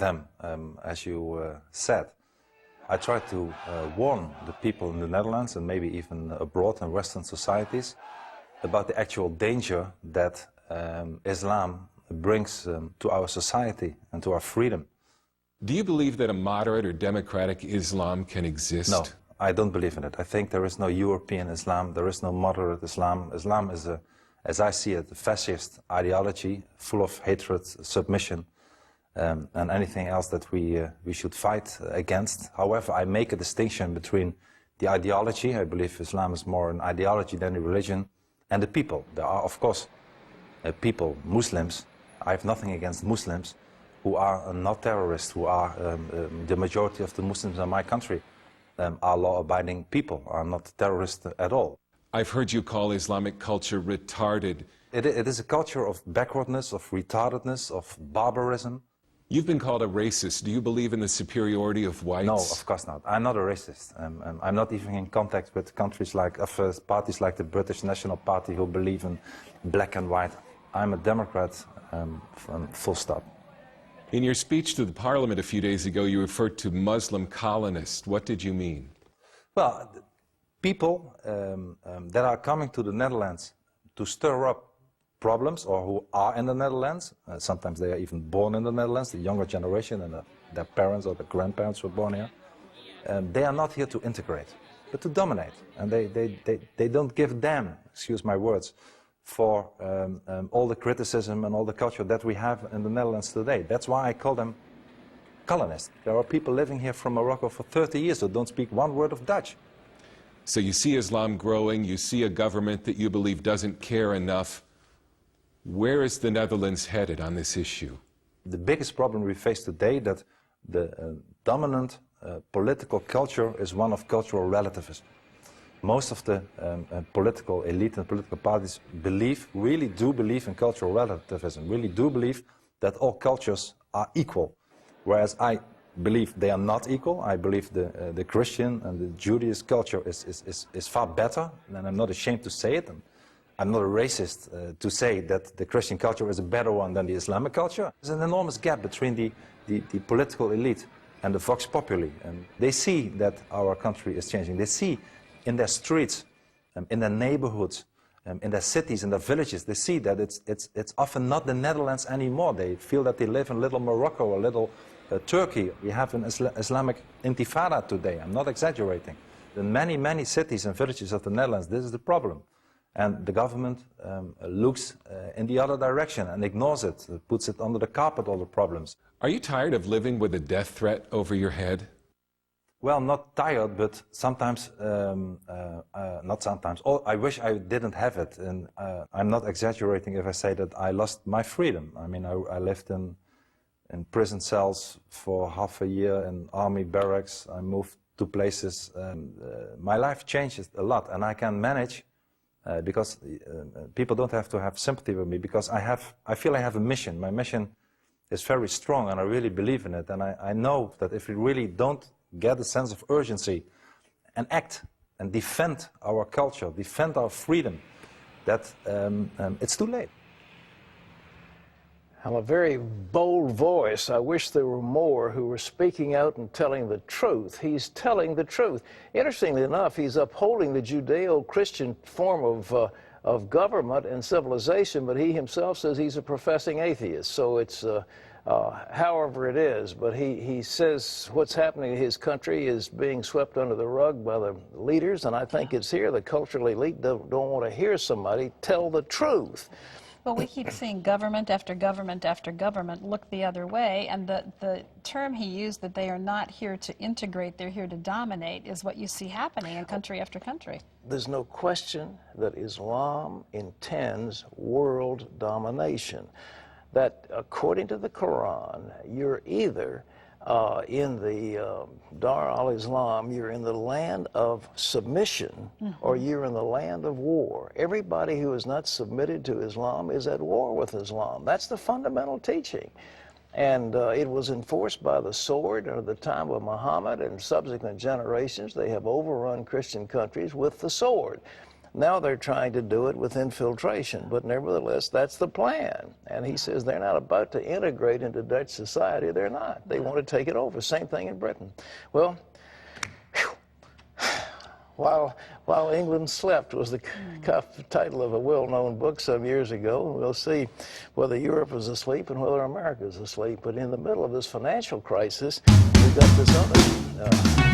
them, as you said. I try to warn the people in the Netherlands and maybe even abroad in Western societies about the actual danger that Islam brings to our society and to our freedom. Do you believe that a moderate or democratic Islam can exist? No, I don't believe in it. I think there is no European Islam, there is no moderate Islam. Islam is, as I see it, a fascist ideology full of hatred, submission, and anything else that we should fight against. However, I make a distinction between the ideology, I believe Islam is more an ideology than a religion, and the people. There are, of course, people, Muslims, I have nothing against Muslims, who are not terrorists, who are, the majority of the Muslims in my country are law-abiding people, are not terrorists at all. I've heard you call Islamic culture retarded. It is a culture of backwardness, of retardedness, of barbarism. You've been called a racist. Do you believe in the superiority of whites? No, of course not. I'm not a racist. I'm not even in contact with countries like, parties like the British National Party who believe in black and white. I'm a Democrat, full stop. In your speech to the Parliament a few days ago, you referred to Muslim colonists. What did you mean? Well, people that are coming to the Netherlands to stir up problems, or who are in the Netherlands, sometimes they are even born in the Netherlands, the younger generation, and their parents or their grandparents were born here. They are not here to integrate, but to dominate. And they don't give damn, excuse my words, for all the criticism and all the culture that we have in the Netherlands today. That's why I call them colonists. There are people living here from Morocco for 30 years who don't speak one word of Dutch. So you see Islam growing, you see a government that you believe doesn't care enough. Where is the Netherlands headed on this issue? The biggest problem we face today is that the dominant political culture is one of cultural relativism. Most of the political elite and political parties really do believe in cultural relativism, really do believe that all cultures are equal. Whereas I believe they are not equal. I believe the Christian and the Judaism culture is far better, and I'm not ashamed to say it. I'm not a racist to say that the Christian culture is a better one than the Islamic culture. There's an enormous gap between the political elite and the vox populi. And they see that our country is changing. They see in their streets, in their neighborhoods, in their cities, in their villages, they see that it's often not the Netherlands anymore. They feel that they live in little Morocco or little Turkey. We have an Islamic intifada today. I'm not exaggerating. In many, many cities and villages of the Netherlands, this is the problem. And the government looks in the other direction and ignores it, puts it under the carpet, all the problems. Are you tired of living with a death threat over your head? Well, not tired, but sometimes, not sometimes. I wish I didn't have it. And I'm not exaggerating if I say that I lost my freedom. I mean, I lived in prison cells for half a year, in army barracks. I moved to places. My life changed a lot, and I can manage because people don't have to have sympathy with me, because I feel I have a mission. My mission is very strong, and I really believe in it. And I know that if we really don't get a sense of urgency and act and defend our culture, defend our freedom, that it's too late. I'm a very bold voice. I wish there were more who were speaking out and telling the truth. He's telling the truth. Interestingly enough, he's upholding the Judeo-Christian form of government and civilization, but he himself says he's a professing atheist. So it's however it is, but he says what's happening in his country is being swept under the rug by the leaders, and I think it's here the cultural elite don't want to hear somebody tell the truth. Well, we keep seeing government after government after government look the other way, and the term he used, that they are not here to integrate, they're here to dominate, is what you see happening in country after country. There's no question that Islam intends world domination. That according to the Quran, you're either in the Dar al-Islam, you're in the land of submission, or you're in the land of war. Everybody who is not submitted to Islam is at war with Islam. That's the fundamental teaching. And it was enforced by the sword at the time of Muhammad and subsequent generations. They have overrun Christian countries with the sword. Now they're trying to do it with infiltration, but nevertheless, that's the plan. And he says they're not about to integrate into Dutch society. They're not. They want to take it over. Same thing in Britain. Well, While England Slept was the title of a well-known book some years ago. We'll see whether Europe is asleep and whether America is asleep. But in the middle of this financial crisis, we've got this other